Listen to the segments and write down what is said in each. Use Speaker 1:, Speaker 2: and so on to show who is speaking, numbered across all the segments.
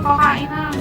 Speaker 1: kakain na.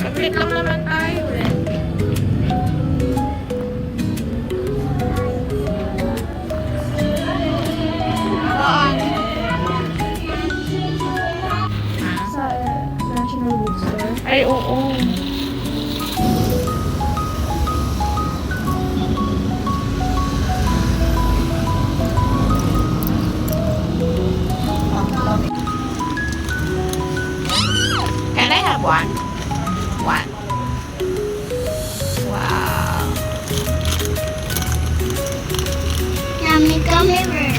Speaker 1: Saglit lang naman tayo eh.
Speaker 2: Sa National Bookstore.
Speaker 1: Ay, oo. Can I have one? One. Wow.
Speaker 3: Yummy, come here.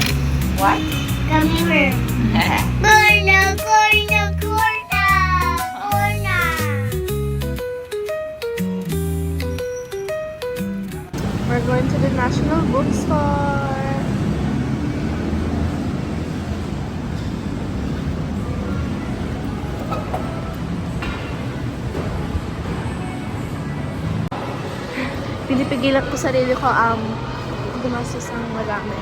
Speaker 1: What?
Speaker 3: Come here. Corna, corna, corna, corna.
Speaker 2: We're going to the National Bookstore. Pinipigilan ko sarili ko gumastos ng marami.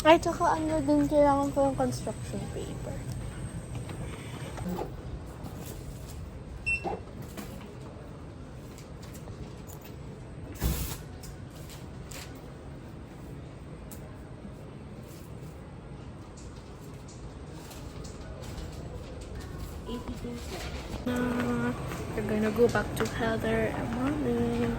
Speaker 2: Ay, tsaka ano din kailangan ko yung construction paper. We're gonna go back to Heather and Mommy.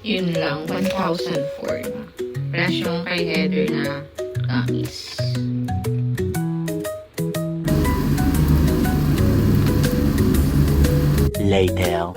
Speaker 1: Yun lang, 1,004 na. Plus yung kay Heather na gummies.
Speaker 4: Later.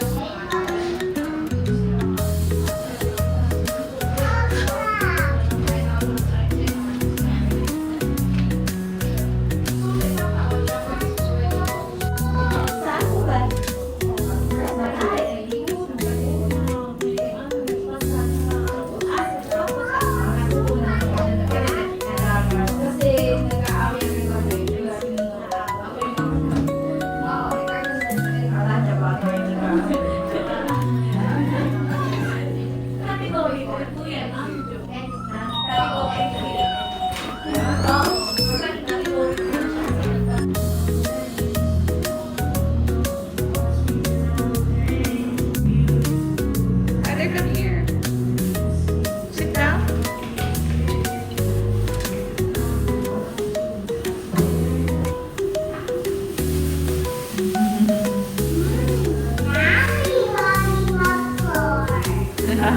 Speaker 3: Oh,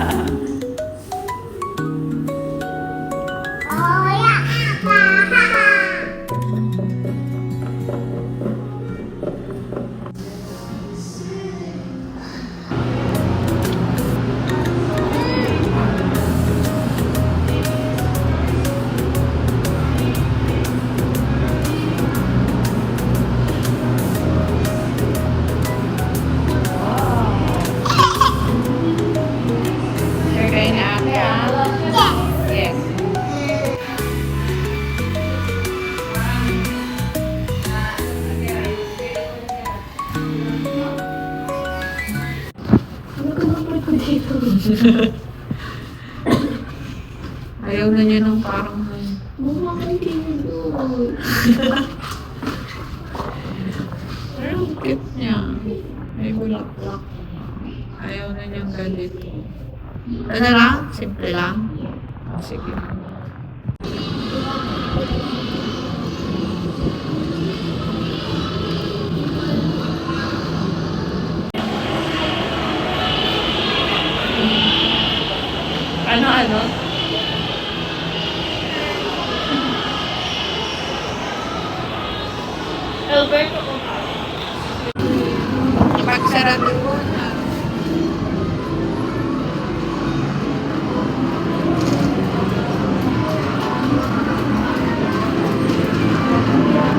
Speaker 3: yeah.
Speaker 1: Sure kayo na ate ah? Yes. Ayaw na niya ng parang pero ang cute niya. May bulaklak. Ayaw na niyang ganito. Ano lang? Simple lang? Oh, sige. Ano?
Speaker 2: Alberto.
Speaker 1: Pagsarado ko na.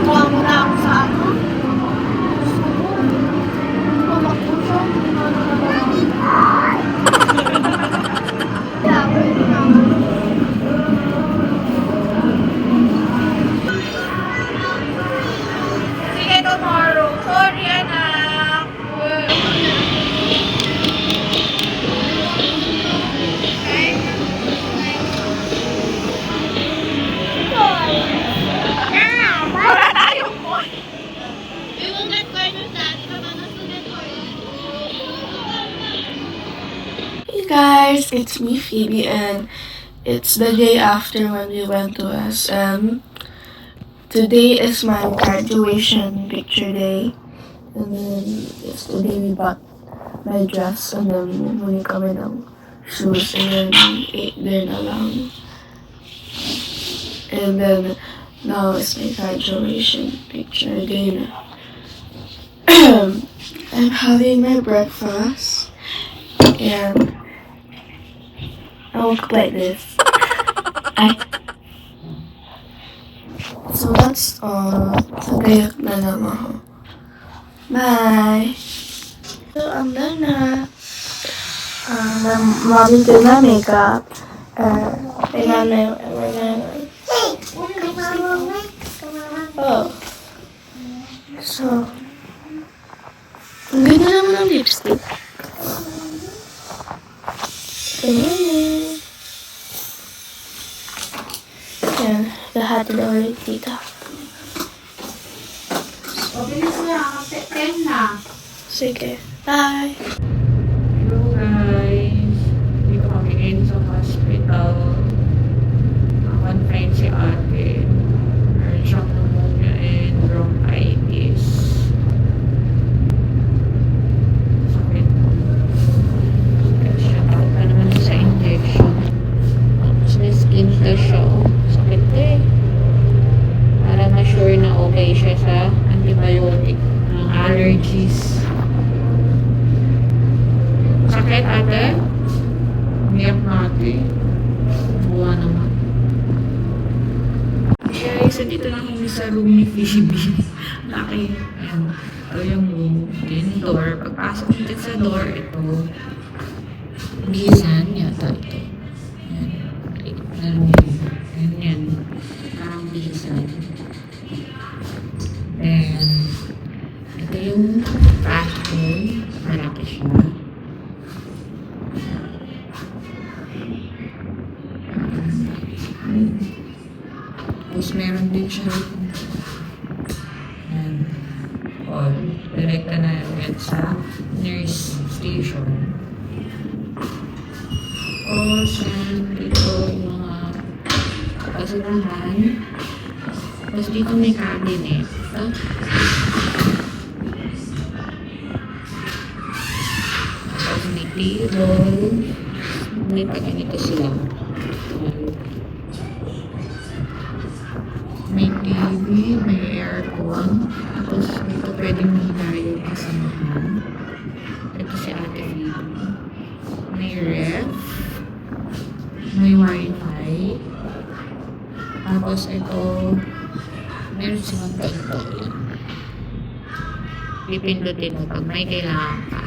Speaker 2: Kuha mo na ako sa ano? Tumakbo siya. Sige, tomorrow. Sorry, anak. Hey guys, it's me Phoebe and it's the day after when we went to SM. Today is my graduation picture day and then yesterday we bought my dress and then bumili kami ng shoes and then we ate there na lang. And then now it's my graduation picture again. I'm having my breakfast and I look like this. So that's all. Sagayot na lang ako. Bye! So I'm done na. Namin din na makeup. Tingnan na yung Oh. So, ang ganda naman ng lipstick. Tingnan. Yan, lahat na ulit dito.
Speaker 1: Bilis na. 10 na.
Speaker 2: Sige, bye!
Speaker 1: Hello guys. Dito kami in sa hospital. Confined si ate. Meron siyang pneumonia and bronchitis. Sakit. Sakit siya. Takot pa naman siya sa injection. Tapos may skin to siya. Sakit eh. Para ma-sure na okay siya sa antibiotic ng allergies. Sakit ate? Umiyak natin. Buwa naman. Guys, dito na kami sa room ni Phoebe. Laki. Ayan. Ito yung room. Ito yung door. Pagpasok natin sa door, ito. Gisan yata ito. Ayan. Na room. Ayan yan. Parang gisan. Then, ito yung bathroom. Malaki siya. Tapos meron din siya and direkta na ulit sa nurse station. Tapos dito yung mga kasirahan. Tapos dito may cabinet. Tapos may table. May paganito sila. May TV, may aircon. Tapos dito pwedeng mahilayo yung kasamahan. Ito si Ate Phoebe. May ref. May wifi. Tapos ito, meron silang ganito. Pipindutin mo pag may kailangan ka.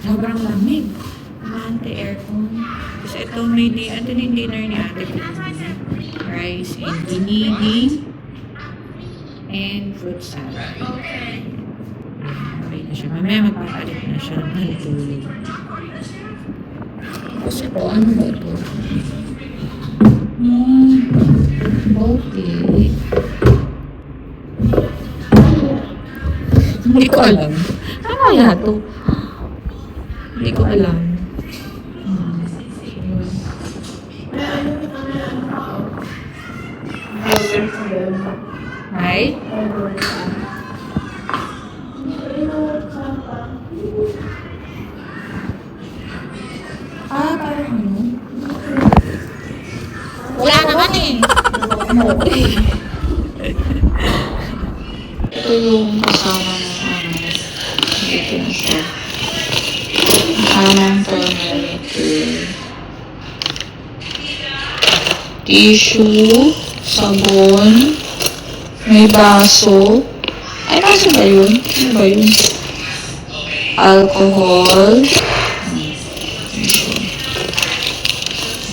Speaker 1: Sobrang lamig. Anti-aircon. Tapos ito may ito yung dinner ni Ate Phoebe. Rice and giniging and fruit salad. Okay na siya. Mamaya magpapalit na siya ng tulog. Tapos ito, ano ba ito? Okay. Hindi ko alam. Ano kaya ito? Hindi ko alam. Hi? Parang ano? Wala naman eh. Ito yung kasama ng dito na siya. Kasama ng thermometer. Tissue. Sabon. May baso. Ay, baso ba yun? Ano ba yun? Alcohol.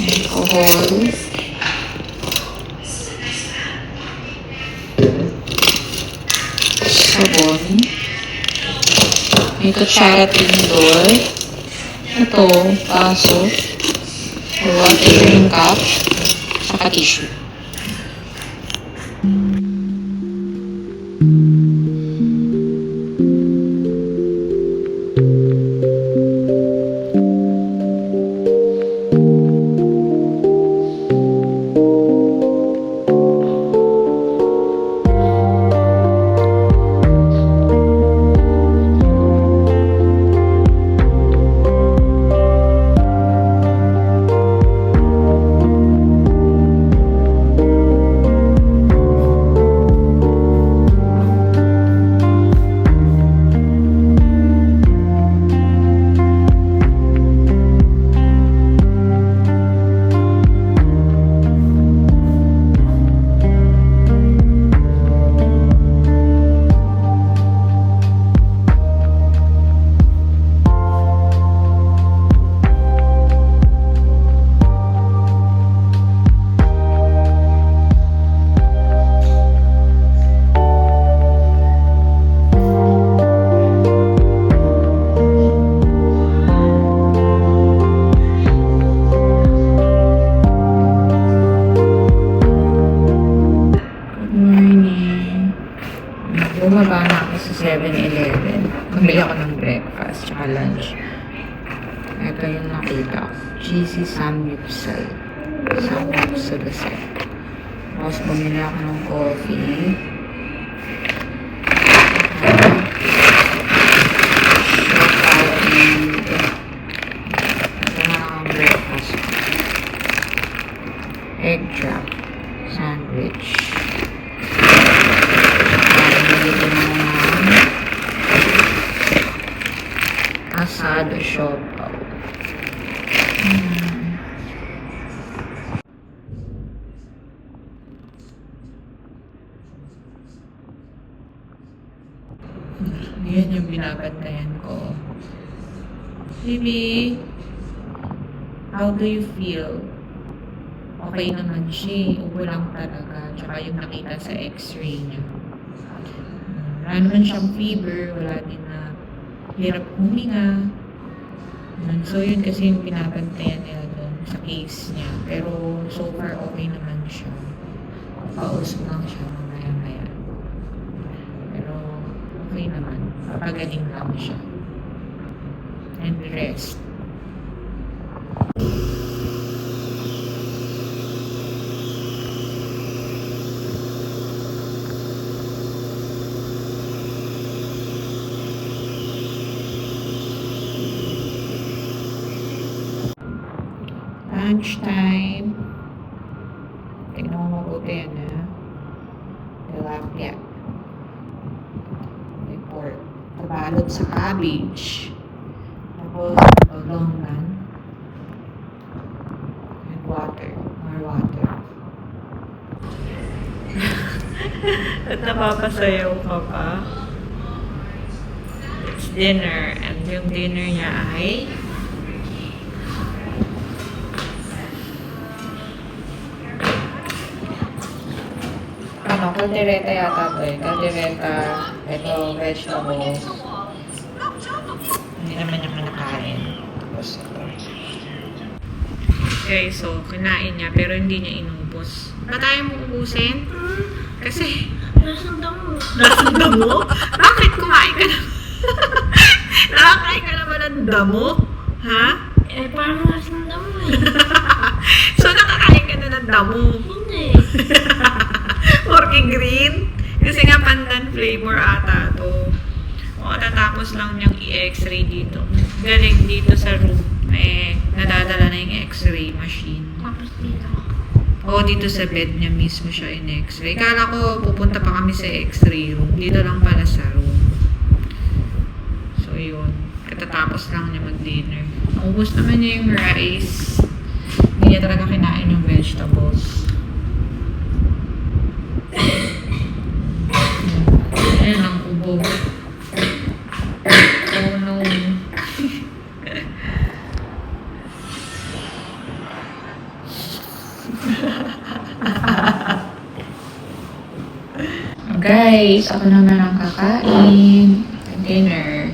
Speaker 1: Alcohol. Sabon. May kutsara tindor. Ito, baso. Watering cup. Saka tissue. Bumaba na ako sa 7-Eleven. Bumili ako ng breakfast tsaka lunch. Ito yung nakita ko. Cheesy samgyeopsal. Samgyeopsal set. Tapos bumili ako ng coffee. Ito na ang breakfast. Egg chop. Sandwich. Asado siopaw. Yan yung binabantayan ko. Baby, how do you feel? Okay naman siya. Ubo lang talaga. Tsaka yung nakita sa x-ray niya. Wala naman siyang fever. Wala din na hirap huminga. So, yun kasi yung pinabantayan nila doon sa case niya. Pero, so far, okay naman siya. Pausap lang siya mamaya-maya. Pero, okay naman. Papagaling lang siya. And rest. lunchtime. Tingnan mo mabuti yan, ha? Tilapia. May pork. Tabalot sa cabbage. Tapos, longan. And water. More water. At napapasayaw ka pa. It's dinner. And yung dinner niya ay kaldereta yata to eh. Kaldereta, ito, vegetables. Hindi naman niya kinakain. Tapos ito. Okay, so, kinain niya, pero hindi niya inubos. Ba tayo mo ubusin? Kasi,
Speaker 2: Lasang damo.
Speaker 1: lasang damo? Bakit kumain ka na? Nakakain ka naman ng damo? Ha?
Speaker 2: Eh, parang lasang damo eh.
Speaker 1: So, nakakain ka na ng damo?
Speaker 2: Hindi.
Speaker 1: Porky green? Kasi nga pandan flavor ata to. O, tatapos lang niyang i-x-ray dito. Galing dito sa room. Eh, nadadala na yung x-ray machine.
Speaker 2: Tapos dito.
Speaker 1: O, dito sa bed niya mismo siya in-x-ray. Kala ko pupunta pa kami sa x-ray room. Dito lang pala sa room. So, yun. Katatapos lang niya mag-dinner. Ubus naman niya yung rice. Hindi niya talaga kinain yung vegetables. Ayan ang ubo. Oh no. Guys, ako naman ang kakain. Dinner.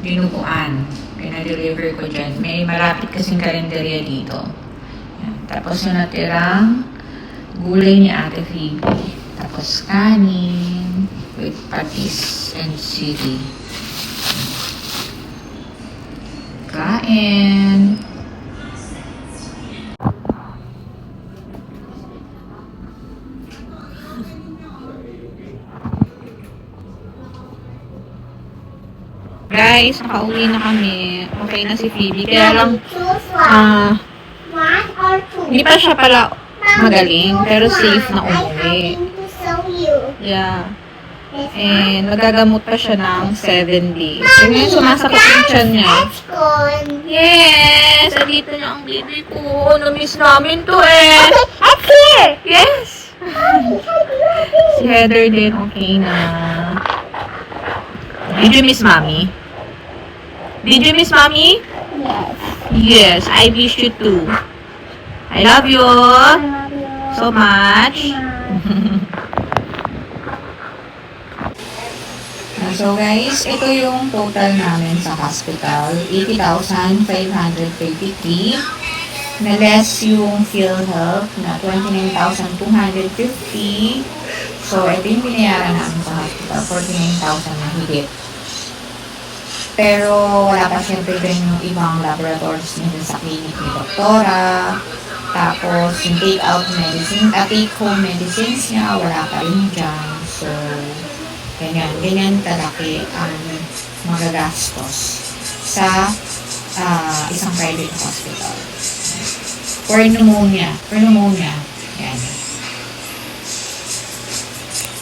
Speaker 1: Dinuguan. Pina-deliver ko dyan. May malapit kasing kalendarya dito. Yan. Tapos yung natirang gulay ni Ate Phoebe. Tapos kanin with patis and chili. Kain. Guys, nakauwi na kami. Okay na si Phoebe. Kaya lang,
Speaker 3: Choose one. One or two.
Speaker 1: hindi pa siya pala magaling, pero safe na
Speaker 3: I
Speaker 1: umuwi.
Speaker 3: am going to show you.
Speaker 1: Yeah.
Speaker 3: This
Speaker 1: And magagamot pa siya ng 7 days. So, ngayon sumasakit yung tiyan niya.
Speaker 3: Let's go.
Speaker 1: Yes! Andito na ang baby ko. Na-miss namin to eh.
Speaker 3: Okay.
Speaker 1: Yes! Si Heather din okay na. Did you miss mommy? Did you miss mommy? Yes, I miss you too. I love you so much. So guys, ito yung total namin sa hospital. 80,533. Na less yung PhilHealth na 29,250. So, ito yung binayaran namin sa hospital. 49,000 na higit. Pero, wala pa syempre din yung ibang laboratories nila sa clinic ni Doktora. Tapos, yung take-out medicine, take-home medicines niya, wala pa rin dyan. So, ganyan kalaki ang magagastos sa isang private hospital. For pneumonia,